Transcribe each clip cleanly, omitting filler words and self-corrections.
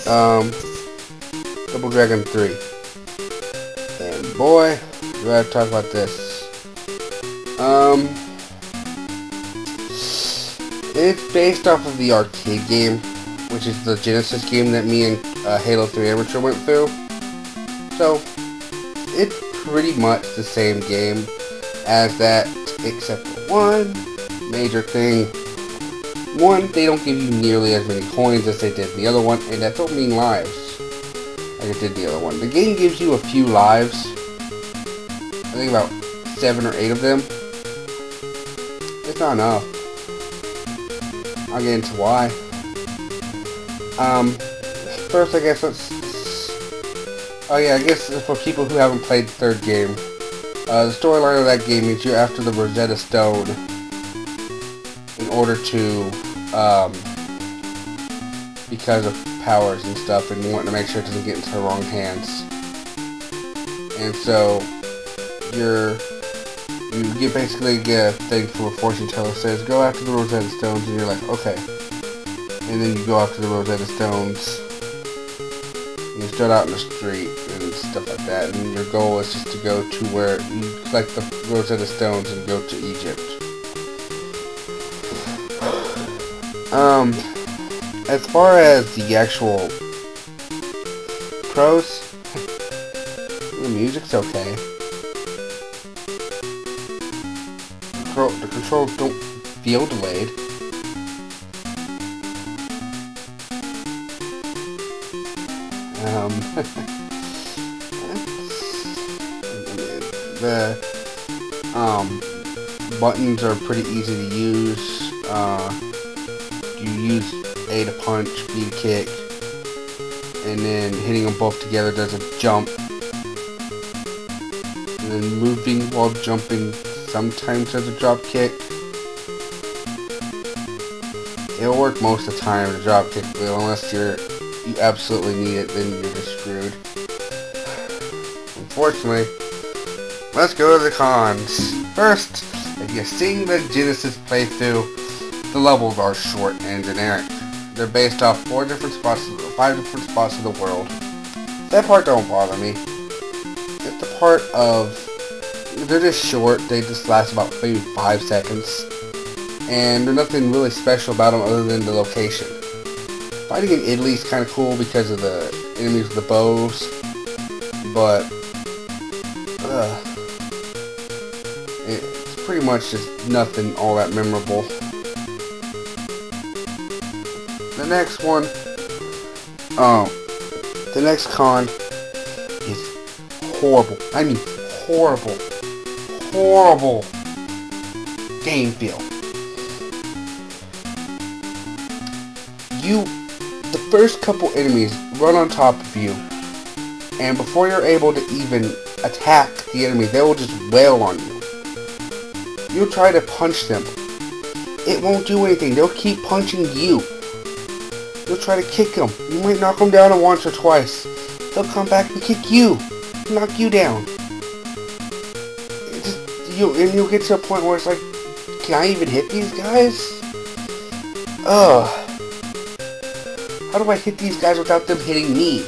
Double Dragon 3. And boy, we gotta talk about this. It's based off of the arcade game, which is the Genesis game that me and Halo 3 Amateur went through. So, it's pretty much the same game as that, except for one major thing. One, they don't give you nearly as many coins as they did in the other one, and that don't mean lives, like it did the other one. The game gives you a few lives, I think about 7 or 8 of them. It's not enough. I'll get into why. First I guess I guess for people who haven't played the third game, the storyline of that game is you're after the Rosetta Stone in order to, because of powers and stuff, and you want to make sure it doesn't get into the wrong hands. And so, you basically get a thing from a fortune teller that says, go after the Rosetta Stones, and you're like, okay. And then you go after the Rosetta Stones, and you start out in the street, and stuff like that, and your goal is just to go to where you collect the Rosetta Stones and go to Egypt. As far as the actual pros, the music's okay. The controls don't feel delayed. The buttons are pretty easy to use. You use A to punch, B to kick, and then hitting them both together does a jump. And then moving while jumping sometimes does a drop kick. It'll work most of the time, the drop kick, but unless you absolutely need it, then you're just screwed. Unfortunately, let's go to the cons. First, if you've seen the Genesis playthrough, the levels are short and generic. They're based off 5 different spots of the world. That part don't bother me. It's the part of, they're just short, they just last about maybe 5 seconds. And there's nothing really special about them other than the location. Fighting in Italy is kind of cool because of the enemies with the bows, but it's pretty much just nothing all that memorable. The next one, the next con is horrible. I mean horrible game feel. The first couple enemies run on top of you, and before you're able to even attack the enemy, they will just wail on you. You'll try to punch them. It won't do anything. They'll keep punching you. You'll try to kick them. You might knock them down once or twice. They'll come back and kick you. Knock you down. And you'll get to a point where it's like, can I even hit these guys? How do I hit these guys without them hitting me?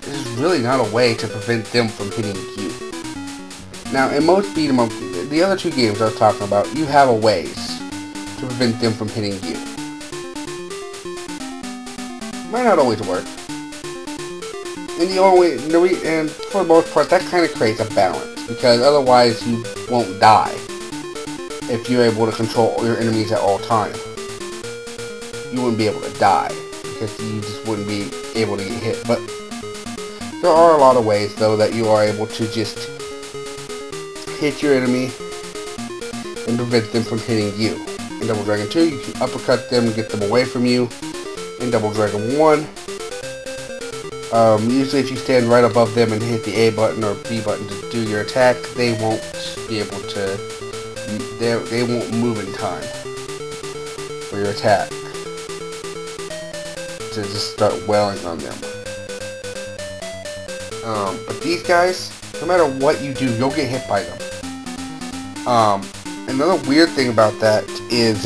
There's really not a way to prevent them from hitting you. Now, in most beat 'em up, the other 2 games I was talking about, you have a ways to prevent them from hitting you. Might not always work. And for the most part, that kind of creates a balance, because otherwise you won't die if you're able to control your enemies at all times. You wouldn't be able to die, because you just wouldn't be able to get hit. But there are a lot of ways, though, that you are able to just hit your enemy and prevent them from hitting you. In Double Dragon 2, you can uppercut them and get them away from you. In Double Dragon 1, usually if you stand right above them and hit the A button or B button to do your attack, they won't be able to, they won't move in time for your attack. To just start wailing on them. But these guys, no matter what you do, you'll get hit by them. Another weird thing about that is,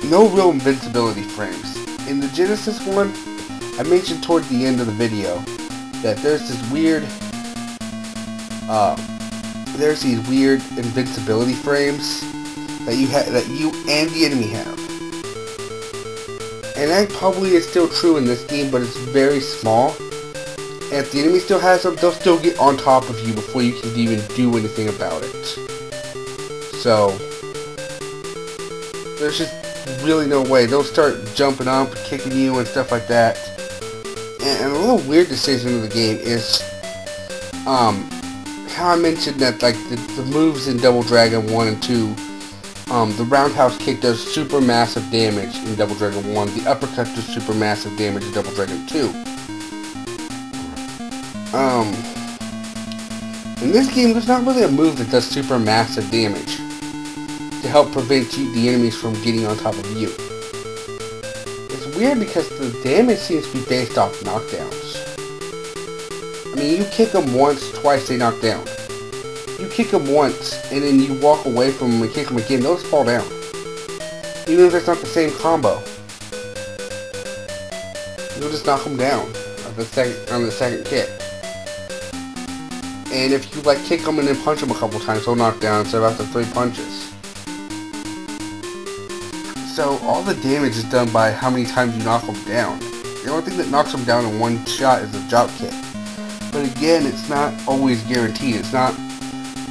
no real invincibility frames. In the Genesis one, I mentioned toward the end of the video that there's these weird invincibility frames that you and the enemy have. And that probably is still true in this game, but it's very small. And if the enemy still has them, they'll still get on top of you before you can even do anything about it. So, there's just really no way. They'll start jumping up, kicking you and stuff like that. And a little weird decision of the game is, how I mentioned that, like, the moves in Double Dragon 1 and 2, the roundhouse kick does super massive damage in Double Dragon 1, the uppercut does super massive damage in Double Dragon 2. In this game, there's not really a move that does super massive damage to help prevent the enemies from getting on top of you. It's weird because the damage seems to be based off knockdowns. I mean, you kick them once, twice they knock down. You kick them once, and then you walk away from them and kick them again, they'll just fall down. Even if it's not the same combo. You'll just knock them down on the second kick. And if you like kick them and then punch them a couple times, they'll knock down instead of after 3 punches. So all the damage is done by how many times you knock them down. The only thing that knocks them down in one shot is a drop kick. But again, it's not always guaranteed. It's not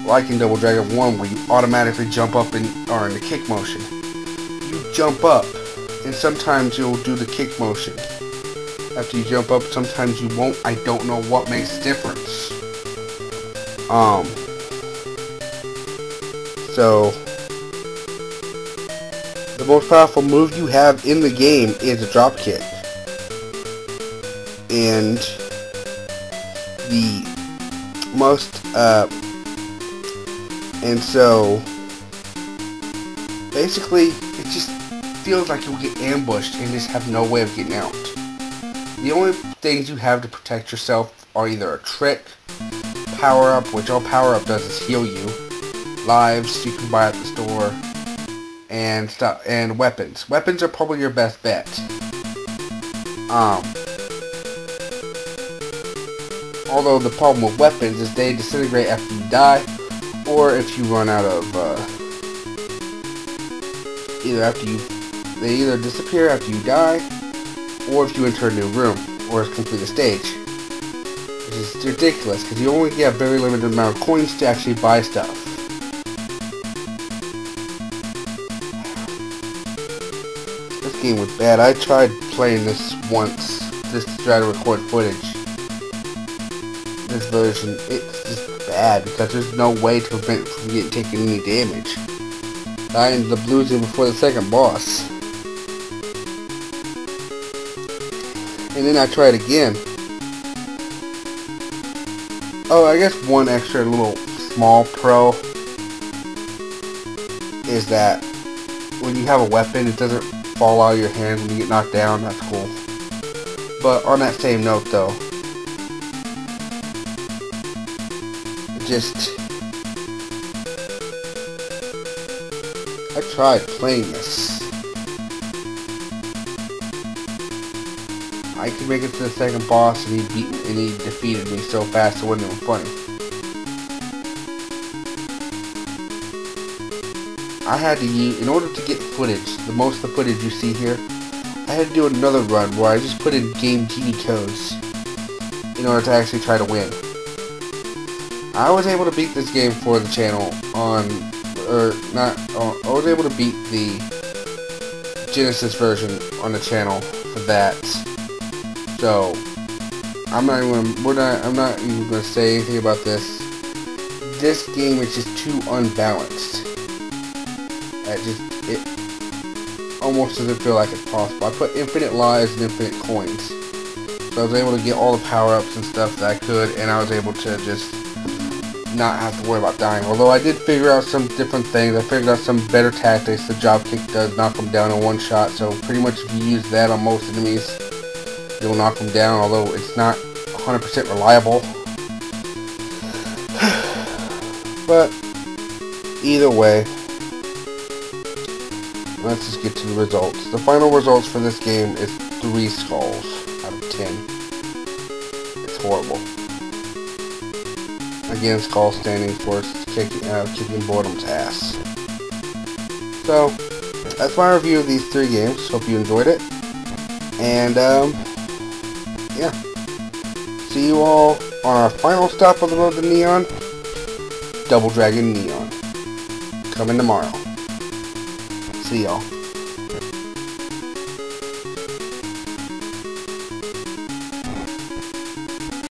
like in Double Dragon 1 where you automatically jump up and are in the kick motion. You jump up, and sometimes you'll do the kick motion. After you jump up, sometimes you won't. I don't know what makes the difference. So the most powerful move you have in the game is a drop kick. And the most, and so basically it just feels like you'll get ambushed and just have no way of getting out. The only things you have to protect yourself are either a trick, power-up, which all power-up does is heal you, lives you can buy at the store, and stuff, and weapons. Weapons are probably your best bet. Although the problem with weapons is they disintegrate after you die, or if you run out of, they either disappear after you die, or if you enter a new room, or complete a stage. Which is ridiculous, because you only get a very limited amount of coins to actually buy stuff. This game was bad. I tried playing this once, just to try to record footage. This version, it's just bad, because there's no way to prevent it from taking any damage. I ended up losing before the second boss. And then I tried again. Oh, I guess one extra little small pro is that when you have a weapon, it doesn't fall out of your hand when you get knocked down. That's cool. But on that same note, though, I tried playing this. I could make it to the second boss and he defeated me so fast it wasn't even funny. I had to use, in order to get footage, the most of the footage you see here, I had to do another run where I just put in game genie codes in order to actually try to win. I was able to beat this game for the channel I was able to beat the Genesis version on the channel for that. So I'm not even going to say anything about this. This game is just too unbalanced. It almost doesn't feel like it's possible. I put infinite lives and infinite coins, so I was able to get all the power-ups and stuff that I could, and I was able to just not have to worry about dying. Although I did figure out some different things. I figured out some better tactics. The drop kick does knock them down in one shot, so pretty much if you use that on most enemies, you'll knock them down, although it's not 100% reliable. But either way, let's just get to the results. The final results for this game is 3 skulls out of 10. It's horrible. Again, skull standing for kicking boredom's ass. So, that's my review of these 3 games. Hope you enjoyed it. And, yeah. See you all on our final stop on the road to Neon. Double Dragon Neon. Coming tomorrow. See y'all.